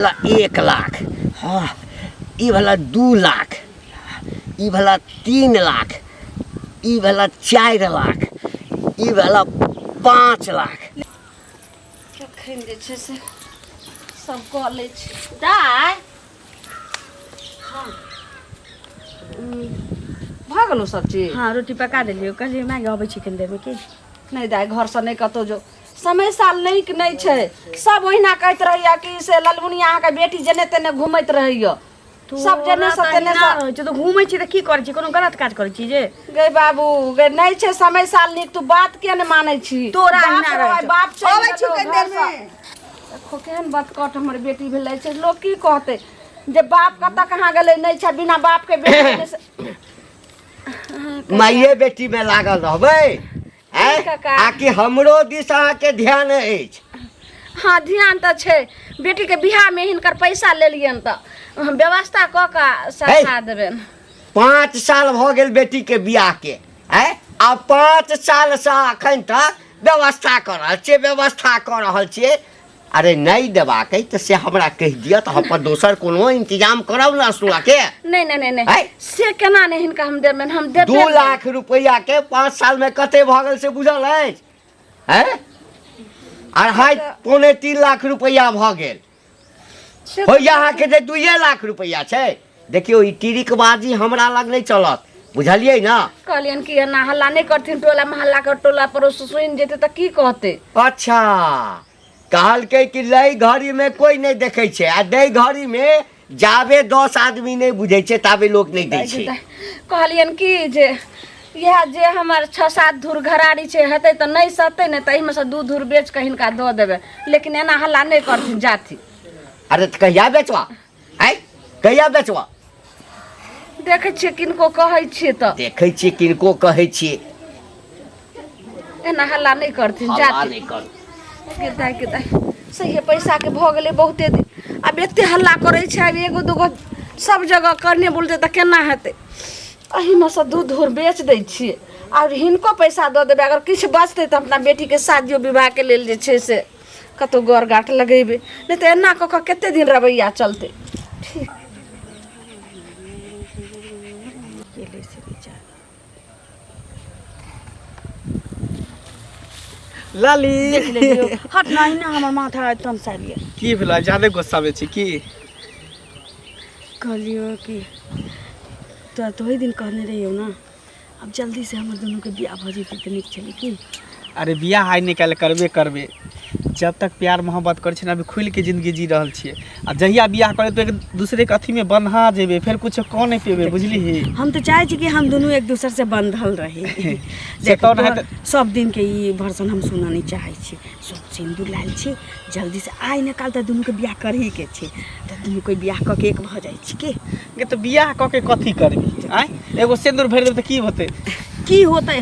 1 लाख, हाँ ई वाला 2 लाख, ई वाला 3 लाख, ई वाला 4 लाख, ई वाला 5 लाख। एखन जे छै से सब कऽ लै छी दाइ। हाँ भऽ गेलौ सब चीज। हाँ रोटी पका देलियो, कहलिए माय अबै छी कनि देर में की। नहीं दाइ घर से नहीं कतौ जो समय साल नीक नहीं छै। सब ओहिना कहैत रहैया कि से ललमुनिया अहाँ के बेटी जने तेने घुमैत रहैया। सब जने से तेने से तो घूमै छी त की करै छी, कोनो गलत काज करै छी जे। गे बाबू गे नहीं छै समय साल नीक, तू बात के न मानै छी। तोरा हिना रहै बाप छै अबै छी कनि देर में। देखो केहन बात कट हमर बेटी भेलै छै, लोग की कहते जे बाप कतऽ कहाँ गेलै नहीं छै, बिना बाप के बेटी से माइये बेटी में लागल रहबै आकि हमरो दिस अहाँके ध्यान अछि। हाँ ध्यान तो छै, बेटी के बियाह में हिनकर पैसा लेलियन त व्यवस्था क के सरका देबेन। 5 साल भ गेल बेटी के बियाह के, आ 5 साल से अखन तक व्यवस्था कर रहल छियै। अरे नहीं देबाक तो से हमरा कह दिया तो हम दोसर कोनो इंतजाम करब ना सुआ के। नहीं नहीं नहीं से केना नहीं हिनका हम देबेन, हम देबे 2 लाख रुपया के 5 साल में कते भ गेल से बुझल अछि हैं। 2.5-3 लाख रुपया भ गेल हो, यहाँ के 2 लाख रुपया छै। देखियो ई टिरिकबाजी हमरा लग नहीं चलत, बुझलियै ना। कहलियन कि एना हल्ला नहीं करथिन, टोला मोहल्ला के टोला पड़ोस सुनि जेते त की कहते। अच्छा कहलकै कि लई घड़ी में कोई नहीं देखे छै, आ दई घड़ी में जाबे 10 आदमी नहीं बुझे छै ताबे लोग नहीं दै छै। कहलियन कि जे यह जे हमर 6-7 धूर घराड़ी छै हेतै त नहीं सतै ने, त में से 2 धूर बेच के हिनका दऽ देबे, लेकिन एना हल्ला नहीं करथिन जाथि। अरे त कहिया बेचवा कहिया बेचवा। देखे छियै किनको कहै छियै त देखे छियै किनको कहै छियै, एना हल्ला नहीं करथिन हल्ला जाथि। नहीं कर। के सही पैसा के भ गेलै बहुते दिन, अब एते हल्ला करे छै, अब एगो दूगो सब जगह करने बोलते त केना हेतै। अही में से 2 धूर बेच दै छियै और हिनको पैसा दऽ देबै, अगर किछु बचतै त अपना बेटी के शादियो विवाह के लेल जे छै से कतौ गौर गाँठ लगेबै, नहीं त एना क के कते दिन रवैया चलतै। ठीक लाली हट नहीं ना हमर माथा एकदम सारिए की भेला, ज्यादा गुस्सा में छी की। कहलियो कि तो वही दिन कहने रहियो ना, अब जल्दी से हमर दोनों के बियाह भ जेतै त नीक छलै की। अरे बियाह आइ निकाल करबे जब तक प्यार मोहब्बत कर छी ना, अभी खुल के जिंदगी जी रहल छियै। आ जहिया बियाह करे तो एक दूसरे के अथी में बंधा जेबे, फिर कुछ कह नहीं पेबे, बुझली। हम तो चाहे छी कि हम दोनों एक दूसरे से बंधल रही। सब दिन के ई वर्षन हम सुना नहीं चाहे छी। सब सिंदूर लाल छी, जल्दी से आइ निकाल त दोनों के बियाह करही के छै, त दोनों कोई बियाह क के एक भ जाय छी की। के तो बियाह क के कथी करबी, एगो सिंदूर भर देब त की होते। की होते,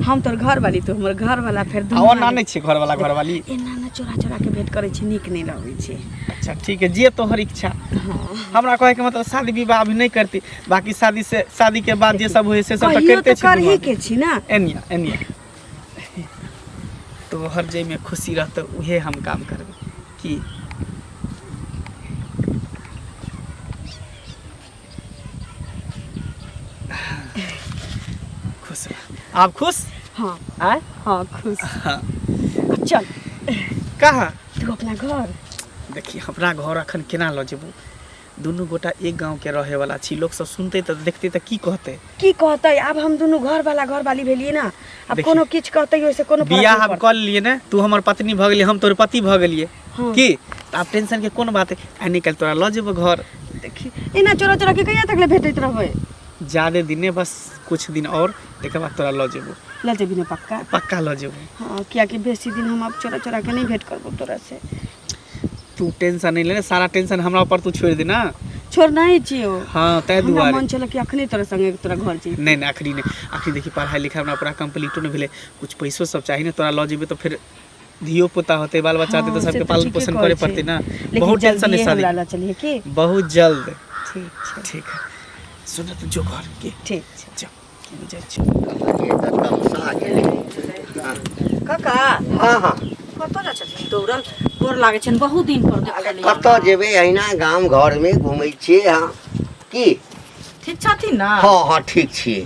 हम तोर घर वाली तो हमर घर वाला, फिर दोनों ना नहीं छी घर वाली एना ना चोरा के भेंट करे छी, नीक नहीं लगे छै। अच्छा ठीक है, जे तोहर इच्छा। हमरा कहे के मतलब शादी विवाह अभी नहीं करती, बाकी शादी के बाद जे सब होय से सब करते छी। करही के छी ना। एनिया तोहर जे में खुशी रहत उहे हम काम करबे की। खुश आप खुश। हाँ आए हाँ खुश। हाँ। चल कहाँ तू अपना घर। देखिए अपना घर अखन केना ल जेबू, दुनू गोटा एक गांव के रहे वाला छी, लोग सब सुनते त देखते त की कहते। अब हम दोनों घर वाली भेलिए ना, अब कोनो किछ कहते ओइसे कोनो बियाह हम कर लिए ना, तू हमर पत्नी भ गेली, हम तोर पति भ गेलिए की। अब टेंशन के कोन बात है, आ निकल तोरा ल जेबो घर। देखी एना चोरा के कहिया तक ले भेटैत रहबै। ज्यादा दिन बस कुछ दिन और, एक बाद तोरा ल जेबो। ल जेबी ना पक्का ल जेबो। हाँ किया कि बेसी दिन हम अब चोरा के नहीं भेंट करबो तोरा से। तू टेंशन नहीं ले, सारा टेंशन हमरा ऊपर तू छोड़ दे ना। छोड़ना ही छियो। हाँ तै दुआरे मन चल कि अखनी तोरा संगे तोरा घर छी। नहीं अखनी देखी पढ़ाई लिखाई हमरा पूरा कंप्लीट न भेले, कुछ पैसो सब चाहिए ना, तोरा ल जेबे तो फिर धियो पुता होते, बाल बच्चा होते, तो सबके पालन पोषण करे पड़ते ना। बहुत टेंशन है शादी, चलिए की बहुत जल्द। ठीक है सुन तो जो घर के ठीक जा काका काका हाँ कतऽ जाइ छथिन दौड़ल गोर लागै छनि बहुत दिन पर देखलियै कतऽ जेबै अहिना गाम घरमे घुमै छियै हाँ की ठीक छथिन ना हाँ ठीक छियै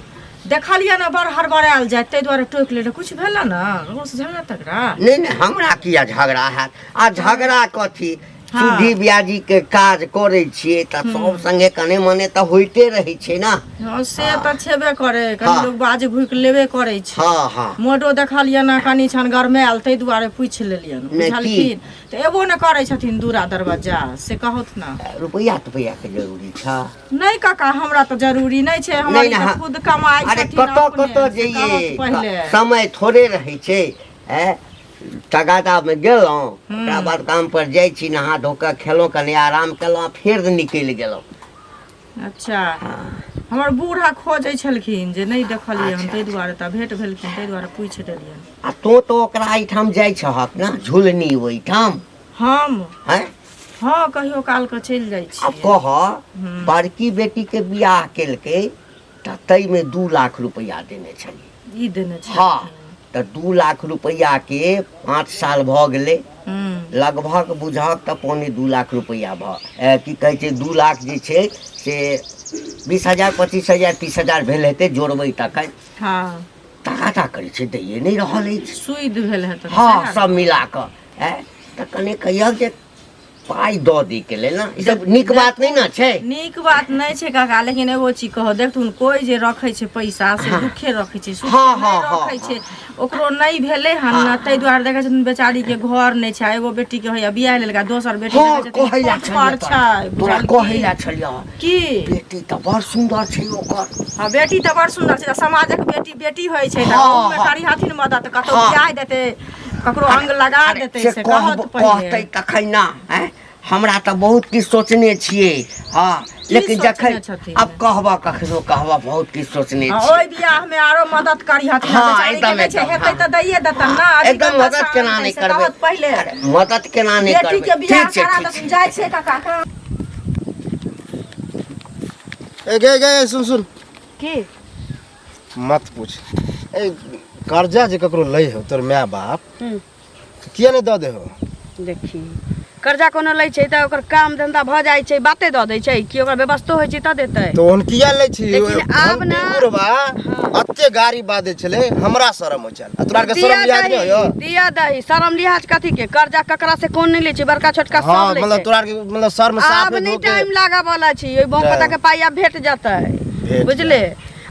देखलियै ना बड़ हड़बड़ायल जाय ताहि दुआरे टोकि लेले कुछ भेल ना ओसँ झगड़ा तगड़ा नहीं हमरा किया झगड़ा हैत आ झगड़ा कथी सुधी ब्याजी के काज करे छियै त सब संगे कने मने त होइते रहै छै ना हाँ से त छेबे करे कनी लोग बाज भूक लेबे करे छै हाँ मोटो देखलियै ना कनी छन गरमायल ताहि दुआरे पूछि लेलियन बुझलखिन त एबो न करे छथिन दूरा दरवाजा से कहत ना रुपया के जरूरी छ नहीं काका हमरा त जरूरी नहीं छै हमारी त खुद कमाई छथिन कतऽ जइए समय थोड़े रहै छै तगादा में गेलहुँ ओकरा बाद काम पर जाइ छी नहा धो कऽ खेलहुँ कनि आराम केलहुँ फिर निकलि गेलहुँ अच्छा हमर बूढ़ा खोजै छलखिन जे नहीं देखलियै हम ताहि दुआरे त भेंट भेलखिन ताहि दुआरे पूछि देलियन आ तो ओकरा एहिठाम जाइ छहक ना झुलनी ओहिठाम हम हैं हाँ कहियो काल के चलि जाइ छी अब कह बड़की बेटी के बियाह केलकै त तई में 2 लाख रुपया देने छलियै ई देने छै हाँ त 2 लाख रुपया के 5 साल भ गेलै लगभग बुझक त 2.5 लाख रुपया की कहै छै 2 लाख जे छै से 20,000 25,000 30,000 भेल हेतै जोड़बै तखन हाँ टाका करै छै दैए नहीं रहल अछि सुइद भेल हेतै हाँ सब मिला कऽ त कने कहियौ जे पाई दऽ दी के लेल ना ई सब नीक बात नहीं ना छै नीक बात नहीं छै काका लेकिन एगो चीज कहो देखथुन कोई जे रखै छै पैसा से दुखे रखै छै सुख नहीं रखै छै ओकरो नहीं भेले हन ना तै दुआरे देखै छथिन बेचारी के घर नहीं छै एगो बेटी के होया बियाह लेलका दोसर बेटी देखै छथिन पर छै तोरा कहैला छलिया की बेटी त बड़ सुंदर छै ओकर हां बेटी त बड़ सुंदर छै समाजक बेटी बेटी होय छै त ओमे करी हथिन मदद कतौ बियाह देते ककरो अंग लगा देते से कहत कहतै तखन ना हमरा त बहुत किछ सोचने छियै हाँ लेकिन जखन अब कहबा कखनो कहबा बहुत किछ सोचने छियै ओइ बियाह में आरो मदद करी हथिन बेचारी के नै छै हेतै त दैये देतन ना एकदम मदद केना नहीं करबै पहिले मदद केना नहीं करबै बेटी के बियाह करा त जाय छै काका ए गे सुन की मत पूछ ए कर्जा जे ककरो लै हो तोर माय बाप किया नहीं दऽ दे हो देखी कर्जा कोनो लै छै त ओकर काम धंधा भ जाइ छै बाते दऽ दै छै कि ओकर व्यवस्था होइ छै त देतै तो उन किया लै छी लेकिन आब ना बुढ़वा अत्ते गाड़ी बादे छले हमरा शरम हो चल तोरा के शरम लिहाज नहीं हो दिया दही शरम लिहाज कथी के कर्जा ककरा से कोन नहीं लै छै बड़का छोटका सब लै छै मतलब तोरा के मतलब शर्म साफ अब नहीं टाइम लागा वाला छी ओइ बहु पता के पाइया भेट जातै बुझले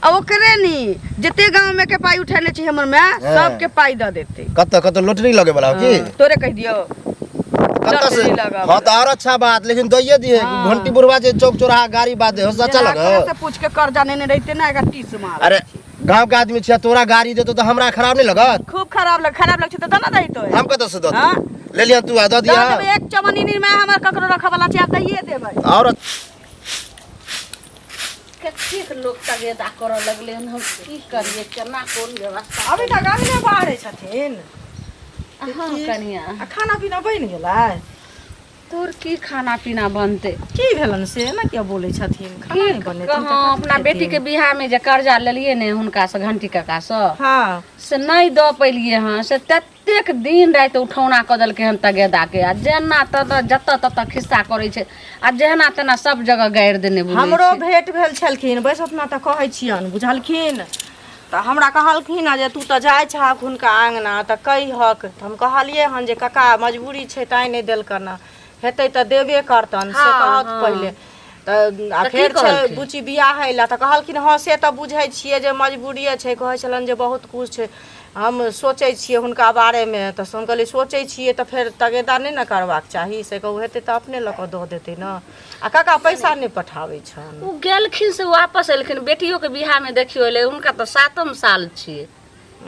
आ ओकरे नी जते गांव में के पाई उठेने छी हमर में सब के पाई द देते कत लोटरी लगे वाला हो की तोरे कह दियो कत से हां तो और अच्छा बात लेकिन दैये दिए घंटी बुढ़वा जे चौक चौराहा गाड़ी बादे हो सच्चा लगे से पूछ के कर्जा नहीं रहते ना एका 30 मार अरे गांव के आदमी छिया तोरा गाड़ी देतो तो हमरा खराब नहीं लगत खूब खराब लग छै त दना दही तो हम कत से दऽ ले लिया तू दऽ दिया एक चमनी नी में हमर ककरो रख वाला छै आप दैये देबै और कतेक लोग तगेदा करऽ लगले हम की करिए केना कोन व्यवस्था अभी तक गाड़ी में बाहर छथिन हाँ कनिया आ खाना पीना बनि गेलै तोर की खाना पीना बनते की भेलन से ना क्या बोले छथिन खाना नहीं बने कहाँ अपना बेटी के बियाह में जे कर्जा लेलिए ने हुनका से घंटी काका से हाँ से नहीं दऽ पेलिए हाँ से ततेक दिन रात उठौना कऽ देलकै हन तगेदा के आ जेना जतऽ ततऽ खिस्सा करै छै आ जेना तेना सब जगह गाड़ि देने बुझै हमरो भेंट भेल छलखिन बस अपना तऽ कहै छियन बुझलखिन तऽ हमरा कहलखिन जे तू तऽ जाइ छहक हुनका आंगना तऽ कहिहक हम कहलिए हन जे काका मजबूरी छै ताई नहीं देलकन हेतै तऽ देबे करतन से कहत पहिले तऽ आखिर छै बुची बियाह हैला तऽ कहलखिन हाँ से तऽ बुझै छियै जे मजबूरिये छै कहै छलन जे बहुत कुछ छै हम सोचै छियै हुनका बारेमे तऽ हम कहलिए सोचै छियै तऽ फेर तगेदा नहीं न करबाक चाही से कहू हेतै तऽ अपने लऽ कऽ दऽ देतै न आ काका पैसा नहीं पठाबै छन उ गेलखिन से वापस एलखिन बेटियो के बियाह में देखियो ले उनका तो 7म साल छियै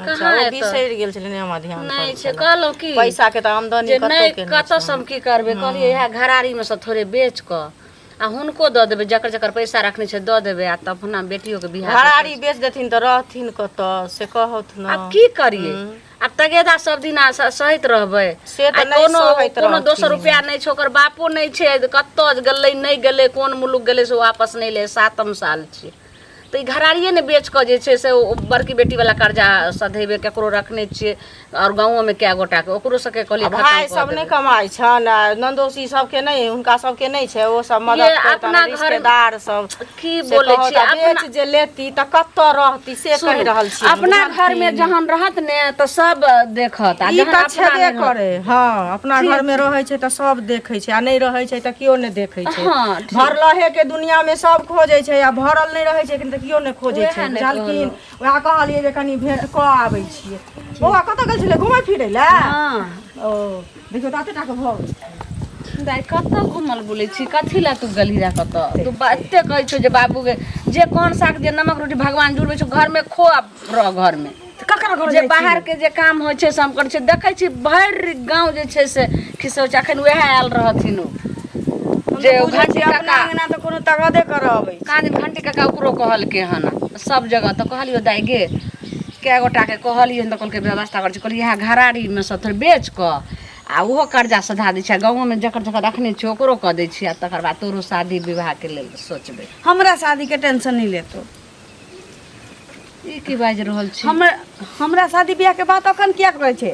अच्छा वो बिसरि गेल छलै ने हमरा ध्यान नहीं छै कहलो कि पैसा के तऽ आमदनी नहीं कतऽ से हम की करबे कहलिए इहा घरारी में से थोड़े बेच क आ हुनको दऽ देबै जकर जकर पैसा रखने छै दऽ देबै आ तब अपना बेटियो के बियाह घरारी बेच देथिन तऽ रहथिन कतऽ से कहत न अब की करिए अब तगेदा सब दिन सहित रहबै से तऽ नहीं सहैत कोनो 200 रुपया नहीं छै ओकर बापो नहीं छै कतऽ गेलै नहीं गेलै कोन मुलुक गेलै से वापस नहीं ले 7म साल छै तऽ ई घरारिए ने बेच कऽ जे छै से बड़की बेटी वाला कर्जा सधेबे केकरो रखने छियै और गाँव में क्या गोटा के ओकरो सबके कहलिए भाई सब नहीं कमाई छन नंदोसी सबके नहीं हुनका सबके नहीं छै ओ सब मदद अपना घर रिश्तेदार सब की बोले छी बेच जे लेती त कत्तो रहती से कहि रहल छी अपना घर में जहन रहत ने त सब देखत आ ई जहन त छेबे करे हाँ अपना घर में रहे छै त सब देखे छै आ नहीं रहे छै त कियो नहीं देखे छै हाँ, भरलहे के दुनिया में सब खोजे छै आ भरल नहीं रहे छै त कियो नहीं खोजे छै बुझलखिन वएह कहलिए जे कनी भेट क आबै छियै बौआ कत गेल छले घुमै फिरै ले ओ देखियो ताते टा के भ दाई कत घुमल बोले छी कथी ला तू गली रा कत तू बाते कहै छौ जे बाबू के जे कोन साग जे नमक रोटी भगवान जुड़बै छौ घर में खो रह घर में ककरा घर जे बाहर के जे काम होइ छै सब करै छै देखै छी भरि गांव जे छै से खिसौ अखन वएह आयल रहथिन जे घंटी अपना काका अंगना त कोनो तगदे करबै काज घंटी काका ओकरो कहलके हन सब जगह त कहलियो दाई गे कै गोटा के कहलियो त कहलके व्यवस्था कर छै कहलिए इहा घराड़ी में से थोड़ बेच क आ ओहो कर्जा सधा दै छै गाँव में जकर जकर रखने छै ओकरो कह दै छी आ तकर बाद तोरो शादी विवाह के लेल सोचबै हमरा शादी के टेंशन नहीं लेतो ई की बाजि रहल छी हमरा शादी ब्याह के बात अखन किया करे छै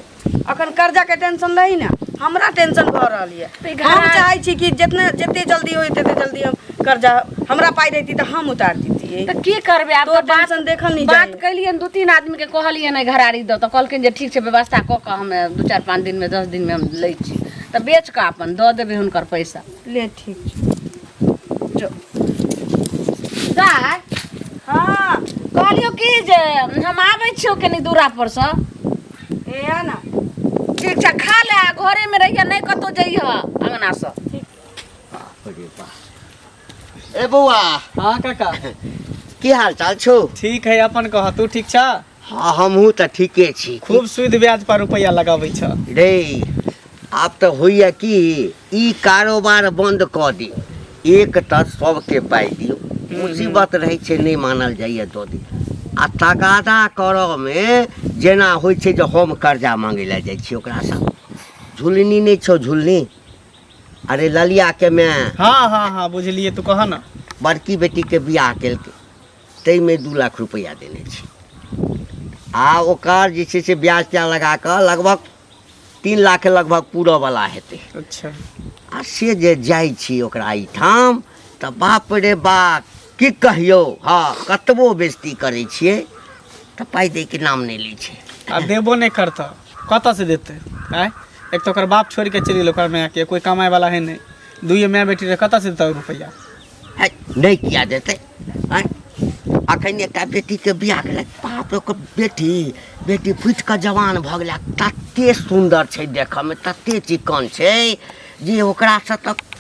अखन कर्जा के टेंशन रही ना हमरा टेंशन भ रहल है हम चाहे छी कि जते जल्दी होय तते जल्दी हम कर्जा हमरा पाई देती त हम उतार दीतिए त की करबे आब तो तो बात टेंशन देखल नहीं बात जाए कैलियन 2-3 आदमी के कहलिए नहीं घराड़ी दो तो कहलकिन जे ठीक छै व्यवस्था क के हम 2-4-5 दिन में 10 दिन में हम लै छी त बेच के अपन द देबे हुनकर पैसा ले ठीक छै जो दाई हां कहलियो कि जे हम आबै छियो कनी दूरा पर से ए आ ना ठीक छै खा ले आ घरे में रहिया नहीं कतो जइह अंगना से अरे वाह ए बौआ हाँ काका की हाल चाल छौ ठीक है अपन कह तू ठीक छ हाँ हमहूँ तऽ ठीके छी खूब सूद ब्याज पर रुपया लगाबै छ रे आब तऽ होइए कि ई कारोबार बंद कऽ दी एक तऽ सबके पाइ दियौ मुसीबत रहै छै नहीं मानल जाइए दऽ दी आ तगादा करऽमे जेना होइ छै जे हम कर्जा मांगै लए जाइ छी ओकरासँ झुलनी नहीं छौ झुलनी अरे ललिया के मैं हाँ हाँ हाँ बुझलिए तू कह ना बड़की बेटी के बियाह केलकै ताहिमे 2 लाख रुपया देने छी आ ओकर जे छै से ब्याज त्या लगा कऽ लगभग 3 लाख के लगभग पूरऽ वाला हेतै अच्छा आ से जे जाइ छी ओकरा एहिठाम तऽ बाप रे बाप की कहियौ हाँ कतबो बेइज्जती करै छियै तऽ पाइ दैके नाम नहीं लै छै आ देबो नहीं करता कतऽ से देते आय एक तो ओकर बाप छोड़ के चलि गेल ओकर माय के कोई कमाए वाला है नहीं दुइये माय बेटी रे कतऽ से देता रुपया है नहीं किया देतै आँय अखन एकटा बेटीके बियाह केलक बाप रे ओकर बेटी फुटि कऽ जवान भऽ गेलै तते सुन्दर छै देखऽमे तते चिक्कन छै जे ओकरासँ तऽ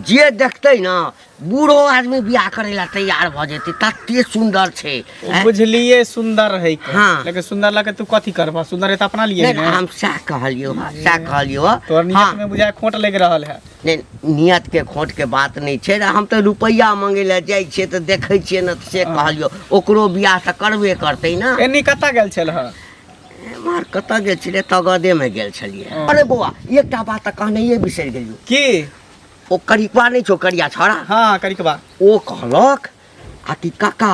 जे देखतै ना बूढ़ो आदमी बियाह करे ला तैयार भ जेतै तते सुंदर छै बुझलिए सुंदर है हाँ। लेकिन सुंदर लगे तू कथी करबा सुंदर है तो अपना लिए नहीं, हम सएह कहलियो तोर नियत में बुझाय खोट लग रहल है नहीं नियत के खोट के बात नहीं छै हम तो रुपया मांगे ला जाइ छियै तऽ देखै छियै न से कहलियो ओकरो बियाह तऽ करबे करतै ना एनी कतऽ गेल छल ह मार कतऽ गेल छलियै तगदे में गेल छलियै अरे बौआ एकटा बात तऽ कहनाइए बिसरि गेलियो की ओ करिकवा नहीं छौ करिया छौड़ा हाँ करिकवा ओ कहलक आ कि काका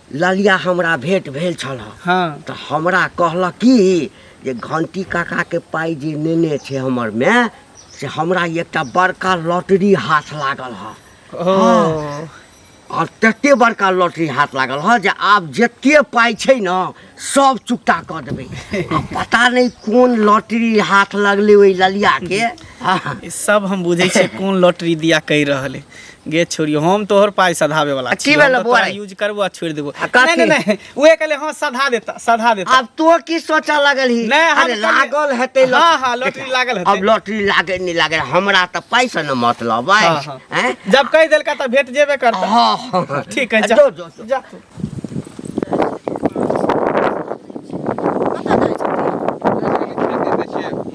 ललिया हमरा भेंट भेल छल हाँ तऽ हमरा कहलक कि जे घंटी काका के पाइ जे नेने छै हमर में से हमरा एकटा बड़का लॉटरी हाथ लागल ह ओ और तते बड़का लॉटरी हाथ लागल ह जे आब जते पाइ छै न सब चुकता कऽ देबै आ पता नहीं कोन लॉटरी हाथ लगले ओइ ललिया के हाँ। ई सब हम बुझे छै कोन लॉटरी दिया कहि रहल है गे छोड़ियो हम तोहर पाइ सधाबे वाला की भेल बौआ रे? यूज करबो आ छोड़ देबो कथी? नहीं नहीं उहे कहले हां सधा देता अब तो की सोचा लगल ही नहीं, हम अरे कहलिए- लागल हेतै हाँ, हाँ, लॉटरी लागल हेतै। अब लॉटरी लागे नहीं लागे हमरा तऽ पैसा न मतलब है हाँ, हाँ। जब कह देलका त भेट जेबे करता हाँ हाँ ठीक है जा जो जा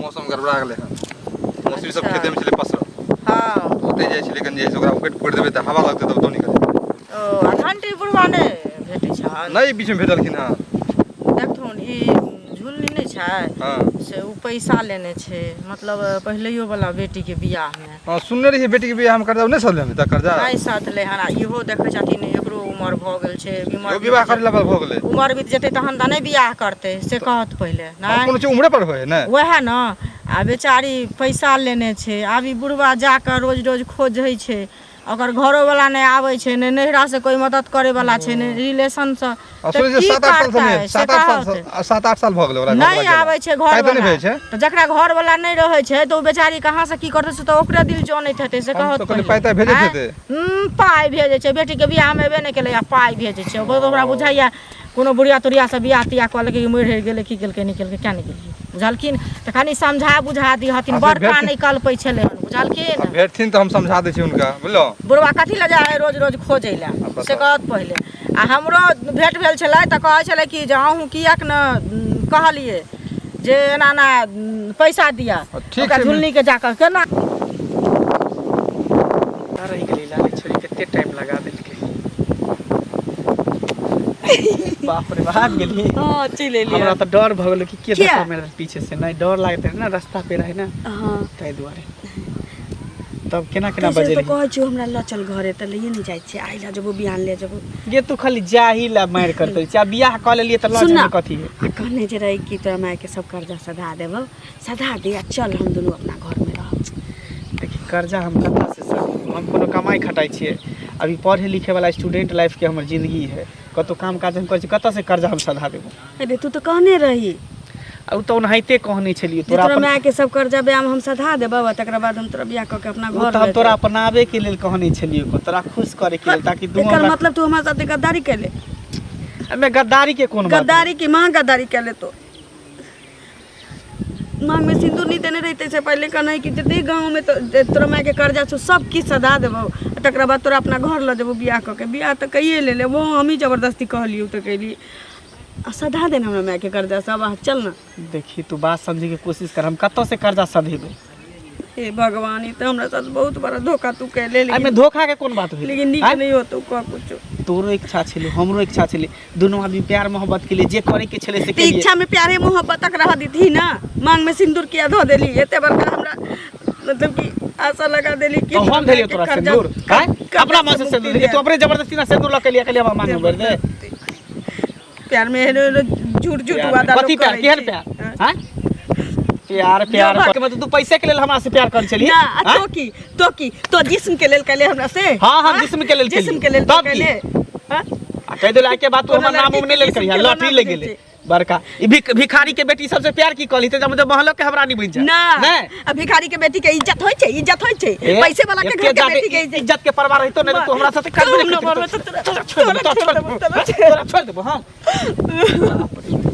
मौसम गड़बड़ा गेलै हँ मौसरी सब खेते में छलै पसरल हाँ ओते जाइ छै लेकिन जे छै से ओकरा उकटि फोड़ि देबै तऽ हवा लगतै तब तो निकल ओ घंटी बुढ़वा ने भेटै छन नहि बीच में भेटलखिन हँ देखथुन ई झुलनी नहीं छै हाँ से उ पैसा लेने छै मतलब पहिलैयो वाला बेटी के बियाह में हाँ सुनने रहिए बेटी के बियाह हम कर्जा नहि सधलै हम तऽ कर्जा नहीं साथ ले हना इहो देखै छथिन एकरो उम्र भ गेल छै यो विवाह करे ला भ गेलै उम्र बीत जेतै तहन त नहि बियाह करतै से कहत पहिले नहि कोनो चीज उम्रे पर होय ने वएह न आ बेचारी पैसा लेने छै आब ई बुढ़वा जाकर रोज रोज खोजै छै ओकर घरो वाला नहीं आवे छै ने नैहरा से कोई मदद करे वाला छै ने रिलेशन से असली जे 7-8 साल भ गेलै ओकरा नहीं आवे छै घर वाला तो जकरा घर वाला नहीं रहे छै तो बेचारी कहां से की करते से तो ओकरे दिल जानैत हेतै से कहत तो पैसा भेजै हेतै पाई भेजै छै बेटी के बियाह में एबे नहीं केलै आ पाई भेजै छै ओकरा बुझाइया कोनो बुढ़िया तुरिया से बियाह तिया कऽ लेके मरि गेलै की केलकै नहीं केलकै क्या नहीं केलकै बुझलखिन त कनी समझा बुझा दी हथिन बड़का नहीं कल्पै छलै बुझलखिन भेटथिन त हम समझा दै छी हुनका बुझलो बुढ़वा कथी लए जाए रोज रोज खोजै लए से कहत पहिले आ हमरो भेट भेल छलै त कहै छलै कि जे अहूँ कियाक न कहलिए जे एना ना पैसा दिया ओकरा झुलनी के जाकर केना रही गेली लाली छोरी कते टाइम लगा देलकै बाप रे भाग गेली हां चले ले हमरा त डर भ गेल कि के धक्का मेरे पीछे से नहीं डर लागत है ना रास्ता पे रहे ना हां ताई दुआरे तब केना केना बजे तो कहै छी हमरा ल चल घरे त लइए नहीं जाय छी आइ ला जबो बिहान ले जबो ये तू खाली जाही ला मार करते चा बियाह क लेलिए त ल जाने कथी है कहने जे रही कि तोरा माय के सब कर्जा सधा देबो सधा दे आ चल हम दोनों अपना घर में रह देखी कर्जा हम कता से सब हम कोनो कमाई खटाई छिए अभी पढ़े लिखे वाला स्टूडेंट लाइफ के हमर जिंदगी है कतो काम काज हम कर कता से कर्जा हम सधा देबो अरे तू तो कहने रही अब तो ओनाहिते कहने छलिए तोरा माय के सब कर्जा ब्याह हम सधा देबो तकरा बाद हम तोरा बियाह क के अपना घर हम तोरा अपनावे के लेल कहने छलिए को तोरा खुश करे के लेल ताकि तू एकर मतलब तू हमरा साथे गद्दारी कैले हमें गद्दारी के कोन बात गद्दारी की मां गद्दारी कैले तो मांग में सिंदूर नहीं देने रहते से पहले कहना कि जते गांव में तो तोरा माय के कर्जा छ सब की सदा देबो तकरा बाद तोरा अपना घर ल जेबो बियाह क के बियाह त कइए ले वो हम ही जबरदस्ती कहलियो त कहली सधा देना हमरा माय के कर्जा सब चल ना देखी तू बात समझे के कोशिश कर हम कत्तो से कर्जा सधेबे हे भगवान ई तो हमरा साथ बहुत बड़ा धोखा तू कैले आई में धोखा के कोन बात होई लेकिन नीक नहीं हो तो का कुछ तोरो इच्छा छले हमरो इच्छा छले दोनों आदमी प्यार मोहब्बत के लिए जे करे के छले से केलिए इच्छा में प्यारे मोहब्बत तक रह दी थी ना मांग में सिंदूर किया धो देली एते बड़का हमरा मतलब कि आशा लगा देली कि तो हम देलियो तोरा सिंदूर हैं अपना मन से सिंदूर तू अपने जबरदस्ती ना सिंदूर लके लिए हम मांग भर दे प्यार में झूठ झूठ वादा कथी प्यार केहन प्यार हैं प्यार प्यार के मतलब तू पैसे के लेल हमरा से प्यार कर चली ना तो की तो जिस्म के लेल कहले हमरा से हां हम जिस्म के लेल तो कहले हां आ कह देला के बात तू हमर नाम में ले करिया लॉटरी ले गेले बड़का ई भिखारी के बेटी सबसे प्यार की कहली त मतलब महलो के हमरा नहीं बन जा ना अब भिखारी के बेटी के इज्जत होय छै पैसे वाला के घर के बेटी के इज्जत के परवाह रहितो नहीं तू हमरा साथे कर छोड़ दे हां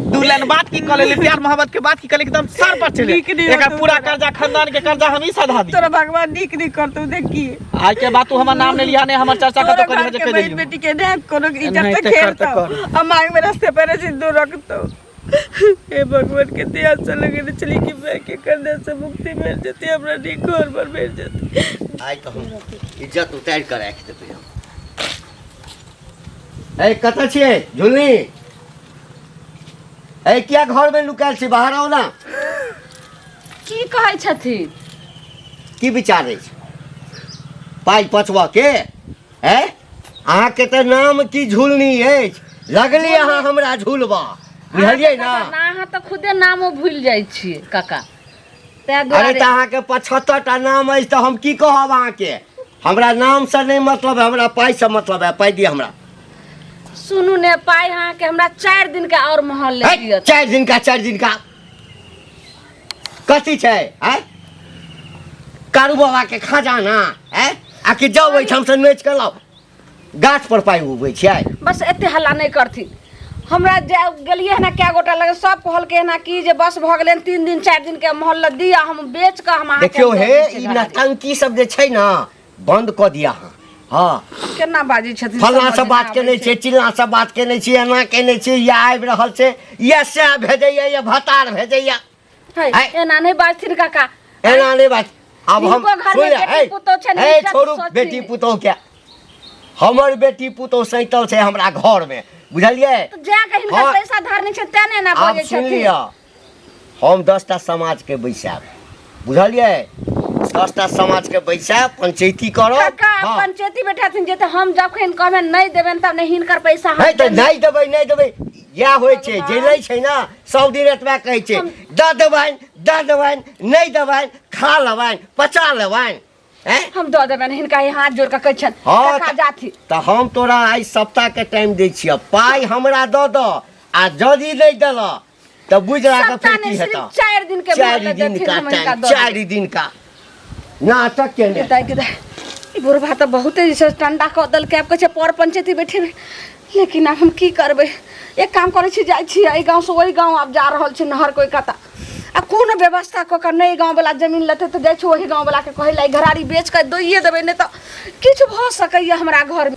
दू लाइन बात की कहले प्यार मोहब्बत के बात की कहले एकदम सर पर चले एकर पूरा कर्जा खानदान के कर्जा हम ही सधा दी तोरा भगवान नीक नहीं करतौ देखी आज के बात तू हमर नाम नहीं लिया ने हमर चर्चा कर तो करी जे कह देली बेटी के देख कोनो इज्जत से खेलतो हम मांग में रास्ते पर सिंदूर रखतो हे भगवान के दया से लगे चली कि मैं के कर्जा से मुक्ति मिल जती हमरा नी घर पर मिल जती आई कहूं इज्जत उतार कर राख देबे हम ए कत छिए झुलनी ए क्या घर में लुकाल छी बाहर आओ ना की कहै छथिन की विचार है पाई पचवा के है अहाँ के त नाम की झुलनी है लगली अहाँ हमरा झुलबा बुझलियै ना अहाँ त खुदे नामो भूल जाइ छियै काका तै अरे दुआरे त अहाँ के 75 टा नाम है त हम की कहब अहाँ के हमरा नाम से नहीं मतलब है हमरा पाई से मतलब है पाई दिया हमरा सुनू ने पाई अहाँ के हमरा 4 दिन का और महल ले दियो 4 दिन का कथी छै है कारू बाबा के खजाना है आ कि जाओ ओइठाम से नोच के लाओ गाछ पर पाई उबै छै बस एते हल्ला नहीं करथिन हमरा जे गेलिए ना क्या गोटा लगे सब कहल के ना कि जे बस भ गेलै 3 दिन 4 दिन के मोहल्ला दिया हम बेच के हम देखियो हे ई नटंकी सब जे छै ना बंद क दिया हां केना बाजी छथिन फल्ला से बात केने छै चिल्ला से बात केने छै एना केने छै या आबि रहल छै या से भेजैया या भतार भेजैया एना नहीं बाजथिन काका एना नहीं बात अब हम सुन बेटी पुतौ छै ए छोड़ू बेटी पुतौ के हमर बेटी पुतौ सैतल छै हमरा घर में बुझलिए तो जा कहिन का पैसा धारने छै तेने ना बोले छथिन हम 10 टा समाज के बैसाब बुझलिए 10टा समाज के पैसा पंचायती करो काका हाँ। पंचायती बैठा थी जे त हम जखन कहबे नहीं देबेन तब नहीं हिनकर पैसा हम है तो नहीं देबै या होइ छै जे लै छै ना सब दिन एतबा कहै छै द देबैन नहीं देबैन खा लेबैन पचा लेबैन हैं हम दऽ देबेन हिनका ही हाथ जोड़ के कहै छन हाँ, काका जाथी तऽ हम तोरा आइ सप्ताह के टाइम दै छियै पाइ हमरा दऽ दऽ आ जदि नहि देलऽ तऽ बुझ रहा के सप्ताह फिर की नहीं, हेतऽ सिर्फ 4 दिन के 4 मोहलत दिन देथिन, का हम इनका टाइम दऽ 4 दिन का नाटक केने ई बुढ़बा तऽ बहुते जैसे टंडा कऽ देलकै आब कहै छै पर पंचायती बैठेबै लेकिन आब हम की करबै एक काम करै छी जाइ छी एहि गाँव से ओहि गाँव आब जा रहल छी नहर कोई कता आ कोनो व्यवस्था कऽ के नहीं गाँव वाला जमीन लेतै तऽ जाइ छी ओहि गाँव वाला के कहै लाई घरारी बेच के दोइए देबै नहीं तऽ किछु भऽ सकैए हमरा घर में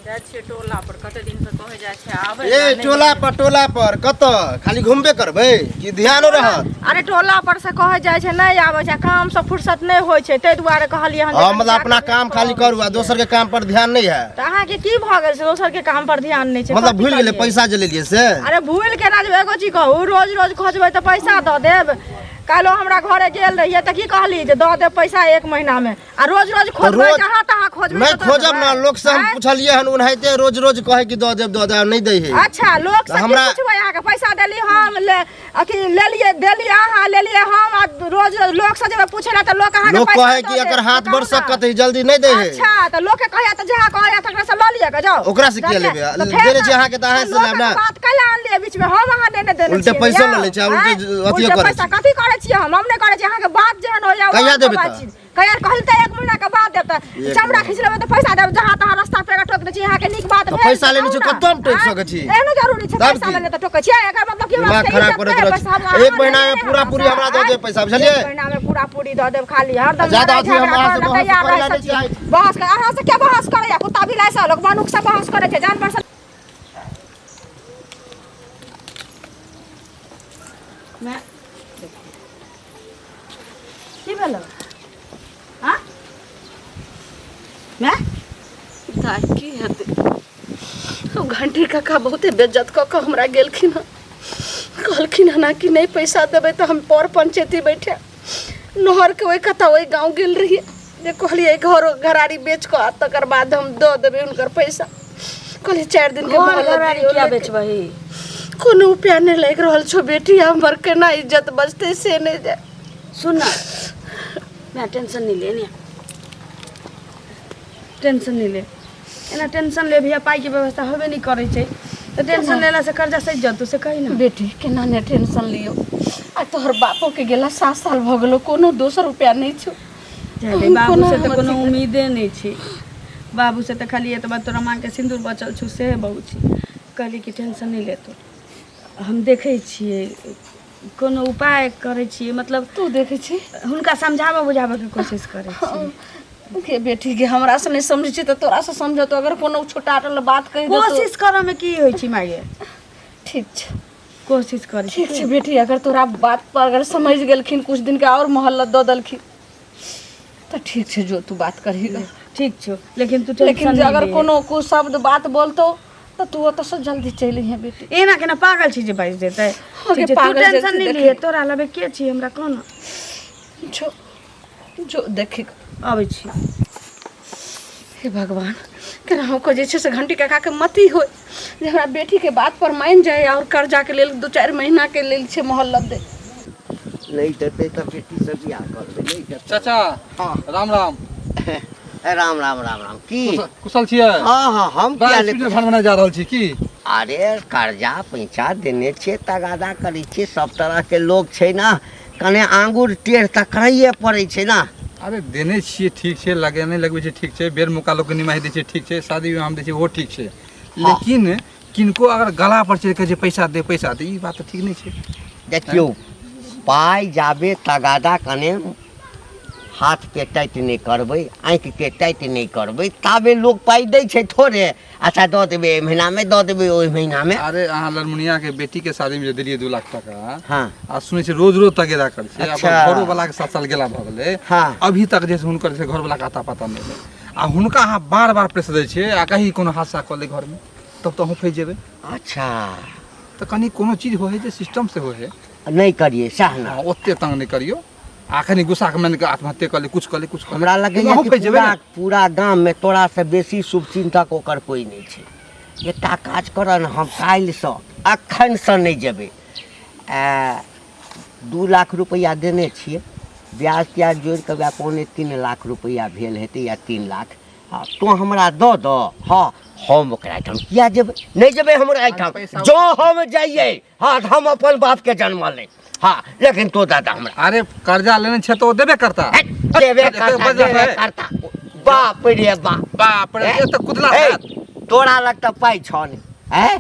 टोला पर कते दिन से कहे जाय छै आबै ए टोला पर कतऽ खाली घुमबे करबै कि ध्यानो रहत अरे टोला पर से कहे जाय छै नहीं आबै छै काम से फुर्सत नहीं होय छै तै दुआरे कहलिए हम हाँ मतलब अपना काम खाली करू आ दोसर के काम पर ध्यान नहीं है त अहाँ के की भ गेल छै दोसर के काम पर ध्यान नहीं छै मतलब कथी भूल गेलै करियै? पैसा जे लेलियै से अरे भूल के ना एगो चीज कहू रोज रोज खोजबै तऽ पैसा दऽ देब कालो हमरा घरे गेल रहिए तऽ की कहली जे दऽ देब पैसा 1 महीना में आ रोज रोज खोजबै रोज- जहाँ तहाँ खोजबै नहीं तऽ दऽ खोजब देबै। ना लोग से हम आँय? पूछलिए हन उनहैते रोज रोज कहे कि दऽ देब नहीं दै है अच्छा लोग से हमरा- की पूछबै अहाँ के पैसा देली हम ले अथी लेलिए देली अहाँ लेलिए हम आ रोज लोग से जब पूछेला तऽ लोग अहाँ के लोग पैसा कहे दऽ कि देत, एकर हाथ बताउ बढ़ ना। सकत है जल्दी नहीं दे है अच्छा तऽ लोग के कहया तऽ जहाँ कहया तकरा से लऽ लिया के जाओ ओकरा से किया जाके। लेबै? तऽ फेर देने ना- छी अहाँ के तऽ अहाँ से लोग लेब के ना। बात कैला आन लिए बीच में हम अहाँ देने देने उल्टे छियै, पैसो यौ। लऽ लै छै, उल्टे आँय? अथियो उल्टे करै पैसा छै। कथी करै छियै हम नहि करै छियै अहाँ के बात जेहन होइया कहिया देबै तऽ? कहिया कहल तऽ 1 महीना के बाद देब तऽ एक चमड़ा खींच लेबै तऽ पैसा देब जहाँ तहाँ रास्ता पे ठोक दै छी अहाँ के नीक बात तऽ भेल पैसा लेने छी, कहू ना। कतौ हम ठोकि आँय? सकै छी। एहनो जरूरी छै तब पैसा की? लेने तऽ ठोकै छियै एकर मतलब की दिमाग खराब करैत रहै छै। 1 महीना में पूरा पूरी हमरा दऽ देब पैसा बुझलिए 1 महीना में पूरा पूरी दऽ देब खाली हरदम ज्यादा लड़ाइ अथी हम झगड़ा अहाँ से करऽ बहस तैयार करै रहै ला नहि छी। चाहै छी। बहस कर अहाँ से क्या बहस करैया कुत्ता बिलाइ से लोग मनुख से बहस करै छै जान पर से की भेलो हां मैं दाय की हेतै घंटी काका बहुते बेइज्जत कऽ के हमरा गेलखिन हँ कहलखिन हँ ना कि नहीं पैसा देबै तऽ हम पर पंचायती बैठे नहर के ओहि कता ओहि गाँव गेल रहिए जे कहलिए घरारी बेच कऽ आ तकर बाद हम दऽ देबै हुनकर पैसा कहलिए 4 दिन के मोहलत दियौ, क्या लेकिन बेचबही कोनो उपाय नहीं लागि रहल छौ बेटी हमर केना इज्जत बचतै से नहीं जाय सुन ना मैं टेंशन नहीं लेनी टेंशन नहीं ले एना टेंशन ले भैया पाई के व्यवस्था होबे नहीं करे छै तो टेंशन लेला से कर्जा सही जतु से कही ना बेटी केना ने टेंशन लियो आ तोहर बापो के गेला 7 साल भ गेलो कोनो दोसर उपाय नहीं छौ जादे बाबू से तो कोनो उम्मीदे नहीं छै बाबू से तो खाली एतबा तोरा माँ के सिंदूर बचल छु से बहु छी कहली कि टेंशन नहीं लेतो हम देखै छियै कोनो उपाय करै छियै मतलब तू देखे छी हुनका समझाबऽ बुझाबऽ के कोशिश करै छियै के बेटी के हमरा से नहीं समझै छी त तोरा से समझो तो अगर कोनो छोटाटल बात कहि दो कोशिश करऽ में की होइ छै माये ठीक छै कोशिश करै छी ठीक छै बेटी अगर तोरा बात पर अगर समझ गेलखिन कुछ दिन के और मोहल्लत दऽ देलखिन त ठीक छै जो तू बात करही ठीक छौ लेकिन तू लेकिन टेंशन जे अगर कोनो कुछ शब्द बात बोलतो तो तू ओतऽ से जल्दी चलि अइहे बेटी एना केना पागल छी जे बाइज देतै अगे तू पागल टेंशन जैसे नहीं देखी। लिए तोरा लबे के छी हमरा कोन जो जो देखी आबै छी हे भगवान केनाहु को जे छै से घंटी काका के मती होय जे हमरा बेटी के बात पर मान जाए और कर्जा के लेल 2-4 महीना के लेल छै मोहल्लत दे नहीं देते तो बेटी से बियाह कर दे नहीं देते चाचा हाँ राम राम राम राम राम राम की कुशल छियै हाँ हाँ हम बड़ा किया स्पीड में ले भान बना जा रहल छी की अरे कर्जा पैसा देने छे तगादा करे छे सब तरह के लोग छे ना कने आंगुर टेढ़ तक करैये पड़े छे ना अरे देने छियै ठीक छै लगेने लगबै छै ठीक छै बेर मुका लोग के निमाहि दै छै ठीक छै शादी विवाह में दै छै ओहो ठीक छै लेकिन किनको अगर गला पर चढ़ि के जे पैसा दे ई बात तो ठीक नहीं छै देखियो पाई जाबे तगादा कने हाथ के टाइट नहीं करबै आँख के टाइट नहीं करबै ताबे लोग पाई दै छै थोड़े अच्छा दऽ देबै एहि महीना में दऽ देबै ओहि महीना में अरे अहाँ लड़मुनिया के बेटी के शादी में जे देलियै 2 लाख टका हाँ आ सुनै छै रोज रोज तगेदा कर छै अच्छा। अपन घरो वाला के 7 साल गेला भ गेलै हाँ अभी तक जे हुनकर जे घर वाला के आता पता नहीं है आ हुनका अहाँ बार बार प्रेस दै छै आ कहीं कोनो हादसा कऽ ले घर में तब तो अहूँ फँसि जेबै अच्छा तो कनी कोनो चीज हो है जे सिस्टम से हो है नहीं करिए सह ना हाँ ओते तंग नहीं करियो आखिर गुस्सा के मैंने आत्महत्या कर ले कुछ कर ले कुछ कर ले। हमरा लगे अहूँ कि फँसि जेबै पूरा ने। पूरा गाम में तोरा से बेसी शुभचिंतक ओकर कोई नहीं छै। एकटा काज कर न, हम काल्हिसँ अखनसँ नहीं जेबै। 2 लाख रुपया देने छियै, ब्याज त्याज जोड़ि कऽ वएह 2.5 लाख रुपया भेल हेतै या 3 लाख। हाँ तो हमरा दऽ दऽ। हाँ हम ओकरा एहिठाम किया जेबै, नहीं जेबै हमरा एहिठाम। जो हम जाइए हाँ हम अपन बाप के जन्म ले। हाँ लेकिन तो दादा हमरा अरे कर्जा लेने छे तो देबे करता। देबे करता। बाप रे बाप रे, ये तो कुदला ए, है। तोरा लग तऽ पाइ छौ ने, हैं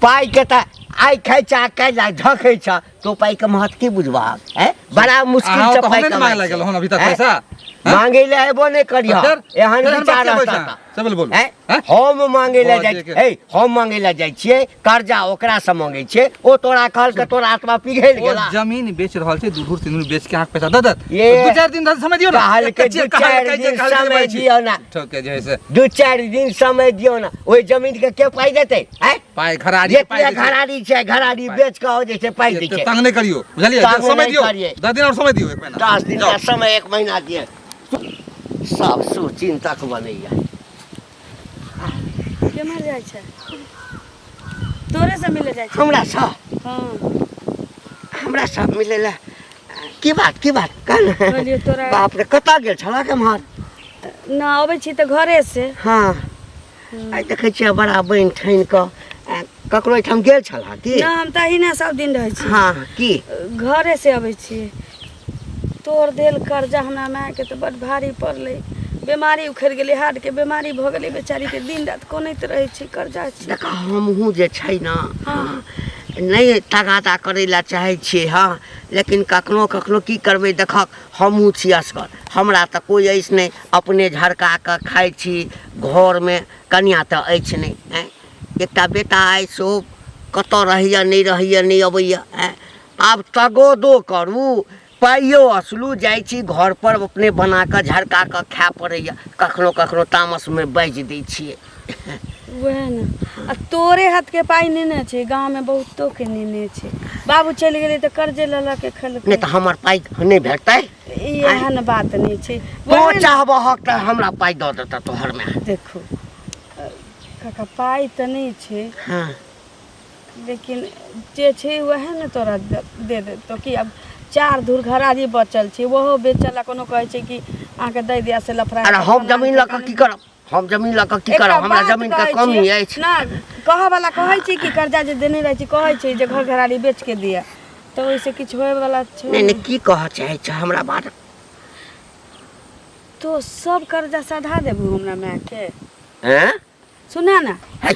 पाइ के तऽ आइ खाइ छ काल्हि झखै छ, तो पाइ के महत्व की बुझबा है। बड़ा मुश्किल अहाँ से तो पाइ हमे ने मांगे कमाइ लागल छै। हन अभी तक हैं? पैसा। मांगे ले एबो नहीं करियो फिर? एहन फिर हम विचार बात के रहता बैठा। सब बोल। हैं? हैं? हम मांगे ले बहुत जाइ जे के- ए हम मांगे ले जाइ छियै कर्जा ओकरा से मांगे छियै, ओ तोरा कहल के तोरा आत्मा पिघल ओ गेला। जमीन बेच रहल छै, दूर सिंदूर बेच के अहाँ पैसा दऽ देत। ये 2-4 दिन समय दियो ना। कहल के 2-4 दिन समय दियो ना। ठोके जे है से 2-4 दिन समय दियो ना, ओहि जमीन के पाइ देतै हैं? पाइ घरारी ये पाइ दै छै। घरारी छै, घरारी बेच के हो जैसे पाइ दै छै। तंग नहीं करियो, बुझलिए? तंग समय नहीं दियो, करिए। 10 दिन और समय दियो, 1 महीना। 10 दिन का समय 1 महीना दिए। सब सुचिंतक बनैया। केम्हर जाइ छै? तोरे से मिले जाइ छै? हमरा सा हाँ हमरा सब मिले ला की बात कहन। कहलियै तोरा बाप रे कतऽ गेल छला केम्हर? ना अबै छी तऽ घरे से। हाँ आइ देखै छियै बड़ा बनि ठानि कऽ ककरो एहिठाम गेल छला की? ना हम तऽ अहिना सब दिन रहै छी। हाँ की घरे से अबै छी। तोर देल कर्जा हमरा मायके तऽ बड भारी पड़लै। बीमारी उखड़ि गेलै, हार्ट के बीमारी भऽ गेलै बेचारी के, दिन रात कोनैत रहै छी कर्जा छी। देख हमहूँ जे छै ने हाँ। नहीं तगादा करै ला चाहै छियै हाँ, लेकिन कखनो कखनो की करबै देखक हमहूँ छी असगर, हमरा तऽ कोई अछि नहीं, अपने झरका कऽ खाइ छी, घरमे कनिया तऽ अछि नहीं हैं। एकटा बेटा अछि सो कतऽ रहैया नहीं अबैया हैं। आब तगोदो करू पाइयो असलू जाइ छी घर पर अपने बना कऽ झरका कऽ खाय पड़ैया, कखनो कखनो तामसमे बाजि दै छियै। वएह ने। आ तोरे हाथ के पाइ नेने छै, गाँव में बहुतो के नेने छै। बाबू चलि गेलै तऽ कर्जे लऽ लऽ के नहीं खेलकै। तऽ हमर पाइ नहीं भेटतै। एहन बात नहीं छै। तो वएह ने। चाहबहक तऽ हमरा पाइ दऽ देता तोहर में। देखो काका पाइ तऽ नहीं छै, हाँ लेकिन जे छै वएह ने तोरा दे देतो कि। अब 4 धूर घरारी बचल छै, ओहो बेचल कोनो कहै छै कि अहाँके दे दिया से लफड़ा। अरे हम जमीन लऽ कऽ की करब? हम जमीन लऽ कऽ की करब? हमरा जमीन के कमी अछि। ना कहऽ वाला कहै छै कि कर्जा जे देने रहै छै कहै छै जे घर घरारी बेच के दिया, तऽ ओइसे किछु होय वाला छै नहीं नहीं की कहऽ चाहै छ हमरा बात? तो सब कर्जा सधा देबू हमरा माय के। हैं सुना ना, है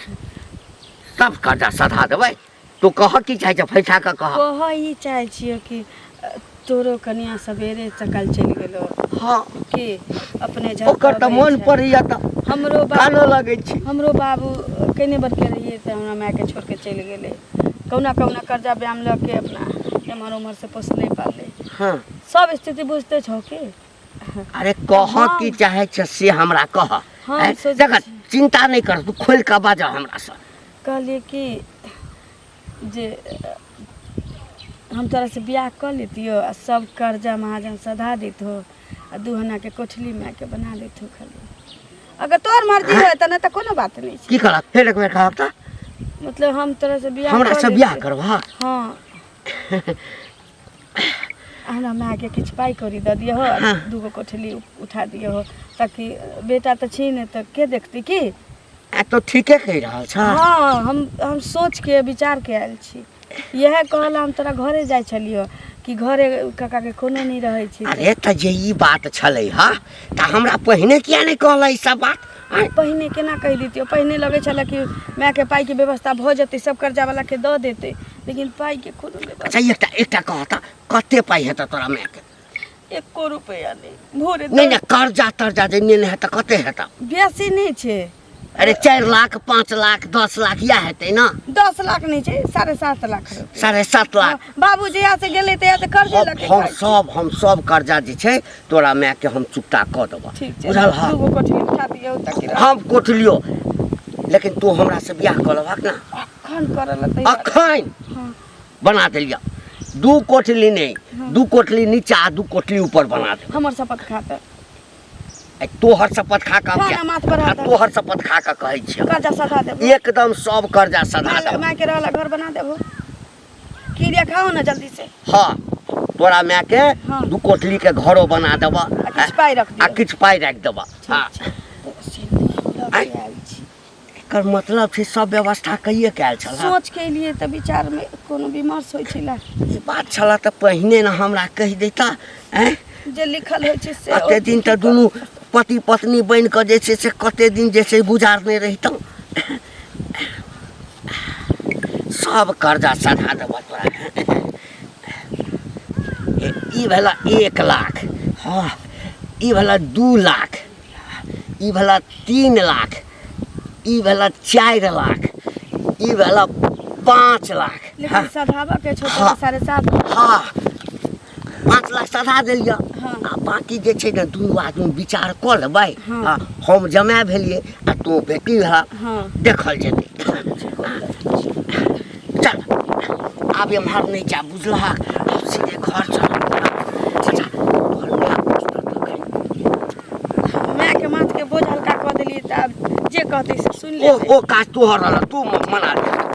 सब कर्जा सधा देबै? तू कह की चाहै छ फैसा कऽ कह। कह ई चाहै छियै कि तोरो कनिया सवेरे सकाल चलि गेलो हाँ कि अपने ओकर तऽ मन पड़ैया तऽ हमरो कानो बाबू लगै छी। हमरो बाबू कने बर के रहिए तऽ हमरा माय के छोड़ के चलि गेलै। कौना कौना कर्जा ब्याम लऽ के अपना एम्हर उम्हर से पोसले पाले। हाँ सब स्थिति बुझते छौ कि। अरे कह की चाहै छ से हमरा कह। हम हैं? सोचै देख छी। चिंता नहीं कर, तू खोल कऽ बाजऽ हमरा से। कहलिए कि जे हम तोरा से बियाह कर लेतियो आ सब कर्जा महाजन सधा देतो आ 2 हना के कोठली माय के बना देतो खाली। अगर तोर मर्जी है त ना त कोनो बात नहीं छै। की करब फेर एक बेर कहब तऽ? मतलब हम तोरा से बियाह हमरा कर से बियाह लेतियो। करबह? हाँ हमरा माय के किछु पाइ कौड़ी दऽ दियो हो, हाँ। 2 गो कोठली उठा दियो हो, ताकि बेटा तऽ छी ने तऽ के देखती की। आ तो ठीके कहि रहल छ। हाँ हम सोच के विचार के आयल छी। यह कहला हम तोरा घरे जाइ छलियो कि घरे काका के कोनो नहीं रहै छै। अरे तऽ जे ई बात छलै हा तऽ हमरा पहिने किया नहीं कहलै ई सब बात? आँय? पहिने केना कहि दितियो? पहिने लगे छला कि माय के पाई के व्यवस्था भ जेतै, सब कर्जा वाला के दऽ देतै, लेकिन पाई के कोनो व्यवस्था। अच्छा एकटा कह तऽ कते पाइ हेतै तोरा माय के? 1 रुपया नहीं। भोरे नहीं नहीं कर्जा तर्जा जे नेने हेतै कते हेतै? बेसी नहीं छै। अरे 4 लाख 5 लाख 10 लाख या हेतै ना? 10 लाख नहीं छै, 7.5 लाख रुपया। 7.5 लाख। बाबू जहिया से गेलै तहिया से कर्जे लगे हम सब कर्जा जे छै तोरा माय के हम चुकता कऽ देबऽ। ठीक छै। बुझल हा? 2 गो कोठली उठा दियो ताकि हम कोठलियो, लेकिन तू हमरा से बियाह कऽ लेबहक ना? अखन करल तैयार। अखन हाँ। बना देलिया 2 कोठली नहीं, 2 कोठली नीचा 2 कोठली ऊपर बना दे। हमर शपथ खाता तोहर शपथ खा का खाना माथ पर हाथ तोहर शपथ खा का कहै छियै कर्जा सधा देबो एकदम सब कर्जा सधा दे। माय के रहला घर बना देबो किरिया खाओ ना जल्दी से। हाँ तोरा माय के हाँ। 2 कोठली के घरो बना देबा आ किछ पाई रख आ दियो किछ पाई राख देबा। हाँ एकर मतलब छै सब व्यवस्था कहिए कैल छल। सोच के लिए त विचार में कोनो विमर्श होय छला ई बात छला त पहिने न हमरा कहि देता। हैं जे लिखल होय छै से कते दिन त दुनू पति पत्नी बन के जे छै से कते दिन जे छै गुजारने रहितौ। सब कर्जा सधा देबा तोरा। ई भेला 1 लाख, हाँ ई भेला 2 लाख, ई भेला 3 लाख, ई भेला 4 लाख, ई भेला 5 लाख। लेकिन सधावा के छोटा 7.5 हाँ 5 लाख सधा देलियै। हाँ। आ बाकी जे छै ने दुनू आदमी विचार कऽ लेबै। हाँ। हाँ, हम जमाय भेलियै आ तू बेटी भए हाँ। देखल जेतै। चल आब एम्हर नहीं जा बुझलहा, आब सीधे घर चल। माय के माथ के बोझ हल्का कऽ देलिए त आब जे कहतै से सुन ले। ओ काज तोहर रहल, तू मना दे।